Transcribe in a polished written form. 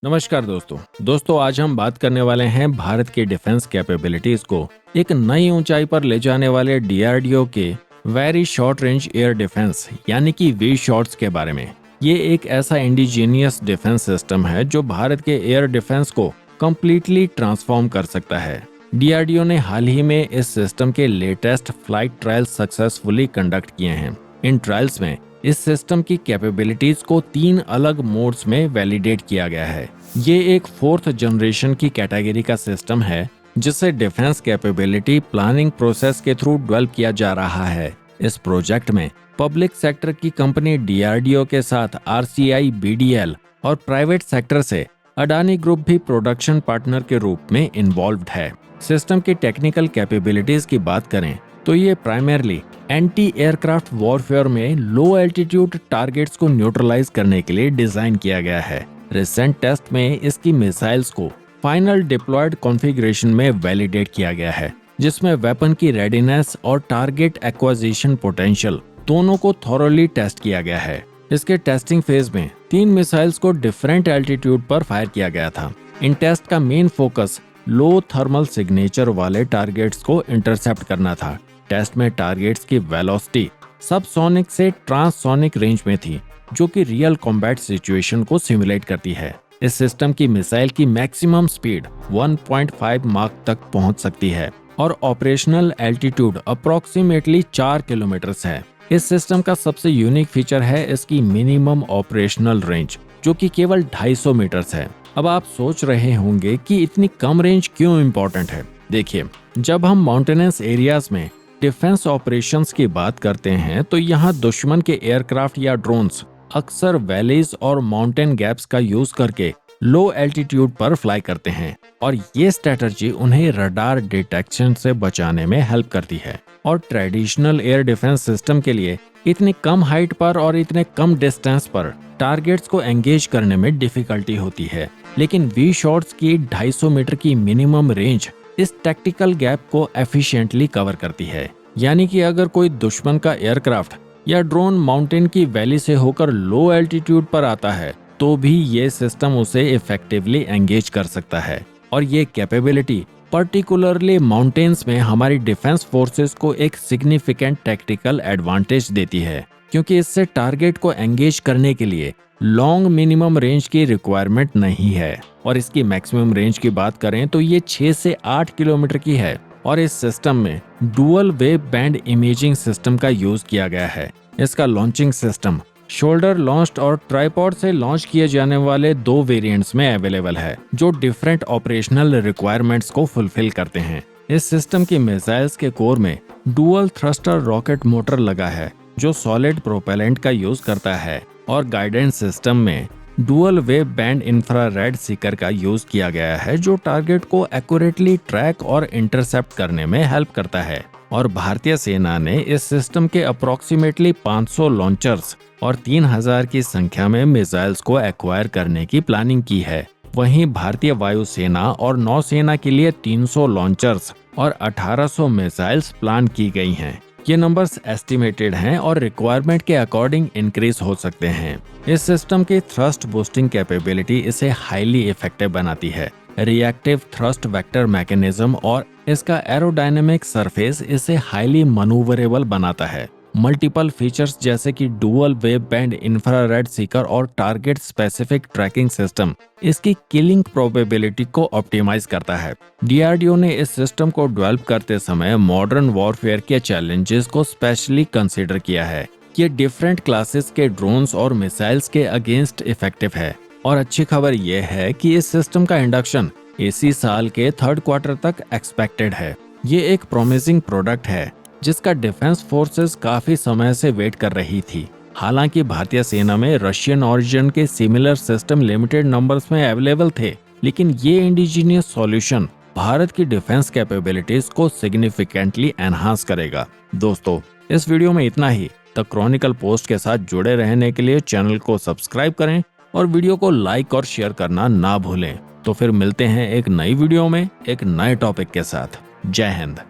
नमस्कार दोस्तों आज हम बात करने वाले हैं भारत की डिफेंस कैपेबिलिटीज को एक नई ऊंचाई पर ले जाने वाले डीआरडीओ के very short range air defence यानी कि वी शॉट्स के बारे में। ये एक ऐसा इंडिजीनियस डिफेंस सिस्टम है जो भारत के एयर डिफेंस को कम्प्लीटली ट्रांसफॉर्म कर सकता है। डीआरडीओ ने हाल ही में इस सिस्टम के latest flight trial successfully conduct किए हैं। इन ट्रायल्स में इस सिस्टम की कैपेबिलिटीज को 3 अलग मोड्स में वैलिडेट किया गया है। ये एक 4th जनरेशन की कैटेगरी का सिस्टम है जिसे डिफेंस कैपेबिलिटी प्लानिंग प्रोसेस के थ्रू डेवलप किया जा रहा है। इस प्रोजेक्ट में पब्लिक सेक्टर की कंपनी डीआरडीओ के साथ आरसीआई, बीडीएल और प्राइवेट सेक्टर से अडानी ग्रुप भी प्रोडक्शन पार्टनर के रूप में इन्वॉल्व्ड है। सिस्टम की टेक्निकल कैपेबिलिटीज की बात करें तो ये प्राइमरली एंटी एयरक्राफ्ट वॉरफेयर में लो एल्टीट्यूड टारगेट्स को न्यूट्रलाइज करने के लिए डिजाइन किया गया है। रिसेंट टेस्ट में इसकी मिसाइल्स को फाइनल डिप्लॉयड कॉन्फ़िगरेशन में वैलिडेट किया गया है, जिसमें वेपन की रेडीनेस और टारगेट एक्विजिशन पोटेंशियल दोनों को थॉरोली टेस्ट किया गया है। इसके टेस्टिंग फेज में 3 मिसाइल्स को डिफरेंट एल्टीट्यूड पर फायर किया गया था। इन टेस्ट का मेन फोकस लो थर्मल सिग्नेचर वाले टारगेट्स को इंटरसेप्ट करना था। टेस्ट में टारगेट्स की वेलोसिटी सबसोनिक से ट्रांससोनिक रेंज में थी, जो कि रियल कॉम्बैट सिचुएशन को सिमुलेट करती है। इस सिस्टम की मिसाइल की मैक्सिमम स्पीड 1.5 माक तक पहुंच सकती है और ऑपरेशनल एल्टीट्यूड अप्रोक्सीमेटली 4 किलोमीटर है। इस सिस्टम का सबसे यूनिक फीचर है इसकी मिनिमम ऑपरेशनल रेंज, जो कि केवल 250 मीटर है। अब आप सोच रहे होंगे कि इतनी कम रेंज क्यों इम्पोर्टेंट है। देखिए, जब हम माउंटेनस एरियाज में डिफेंस ऑपरेशंस की बात करते हैं तो यहाँ दुश्मन के एयरक्राफ्ट या ड्रोन्स अक्सर वैलीज और माउंटेन गैप्स का यूज करके लो एल्टीट्यूड पर फ्लाई करते हैं और ये स्ट्रेटजी उन्हें रडार डिटेक्शन से बचाने में हेल्प करती है। और ट्रेडिशनल एयर डिफेंस सिस्टम के लिए इतनी कम हाइट पर और इतने कम डिस्टेंस पर टारगेट्स को एंगेज करने में डिफिकल्टी होती है, लेकिन वी शॉट्स की 250 मीटर की मिनिमम रेंज इस टैक्टिकल गैप को एफिशिएंटली कवर करती है। यानी कि अगर कोई दुश्मन का एयरक्राफ्ट या ड्रोन माउंटेन की वैली से होकर लो एल्टीट्यूड पर आता है तो भी ये सिस्टम उसे इफेक्टिवली एंगेज कर सकता है। और ये कैपेबिलिटी पर्टिकुलरली माउंटेन्स में हमारी डिफेंस फोर्सेस को एक सिग्निफिकेंट टैक्टिकल एडवांटेज देती है, क्योंकि इससे टारगेट को एंगेज करने के लिए लॉन्ग मिनिमम रेंज की रिक्वायरमेंट नहीं है। और इसकी मैक्सिमम रेंज की बात करें तो ये 6 से 8 किलोमीटर की है। और इस सिस्टम में dual wave band imaging system का यूज किया गया है। इसका लॉन्चिंग सिस्टम शोल्डर लॉन्च्ड और ट्राइपॉड से लॉन्च किए जाने वाले 2 वेरिएंट्स में अवेलेबल है, जो डिफरेंट ऑपरेशनल रिक्वायरमेंट्स को फुलफिल करते हैं। इस सिस्टम की मिसाइल्स के कोर में डुअल थ्रस्टर रॉकेट मोटर लगा है, जो सॉलिड प्रोपेलेंट का यूज करता है। और गाइडेंस सिस्टम में dual wave band infrared Sikar का यूज किया गया है, जो टारगेट को एक्यूरेटली ट्रैक और इंटरसेप्ट करने में हेल्प करता है। और भारतीय सेना ने इस सिस्टम के अप्रोक्सीमेटली 500 लॉन्चर्स और 3000 की संख्या में मिसाइल्स को एक्वायर करने की प्लानिंग की है। वहीं भारतीय वायुसेना और नौसेना के लिए 300 लॉन्चर्स और 1800 मिसाइल्स प्लान की गई हैं। ये नंबर्स एस्टिमेटेड हैं और रिक्वायरमेंट के अकॉर्डिंग इंक्रीज हो सकते हैं। इस सिस्टम की थ्रस्ट बूस्टिंग कैपेबिलिटी इसे हाईली इफेक्टिव बनाती है। रिएक्टिव थ्रस्ट वेक्टर मैकेनिज्म और इसका एरोडायनेमिक सरफेस इसे हाईली मनूवरेबल बनाता है। मल्टीपल फीचर्स जैसे कि dual wave band infrared Sikar और टारगेट स्पेसिफिक ट्रैकिंग सिस्टम इसकी किलिंग प्रोबेबिलिटी को ऑप्टिमाइज करता है। डीआरडीओ ने इस सिस्टम को डेवलप करते समय मॉडर्न वॉरफेयर के चैलेंजेस को स्पेशली कंसीडर किया है। ये डिफरेंट क्लासेस के ड्रोन्स और मिसाइल्स के अगेंस्ट इफेक्टिव है। और अच्छी खबर यह है कि इस सिस्टम का इंडक्शन इसी साल के 3rd क्वार्टर तक एक्सपेक्टेड है। ये एक प्रॉमिसिंग प्रोडक्ट है जिसका डिफेंस फोर्सेस काफी समय से वेट कर रही थी। हालांकि भारतीय सेना में रशियन ओरिजिन के सिमिलर सिस्टम लिमिटेड नंबर्स में अवेलेबल थे, लेकिन ये इंडिजीनियस सॉल्यूशन भारत की डिफेंस कैपेबिलिटीज को सिग्निफिकेंटली एनहांस करेगा। दोस्तों, इस वीडियो में इतना ही। द क्रॉनिकल पोस्ट के साथ जुड़े रहने के लिए चैनल को सब्सक्राइब करें और वीडियो को लाइक और शेयर करना ना भूलें। तो फिर मिलते हैं एक नई वीडियो में एक नए टॉपिक के साथ। जय हिंद।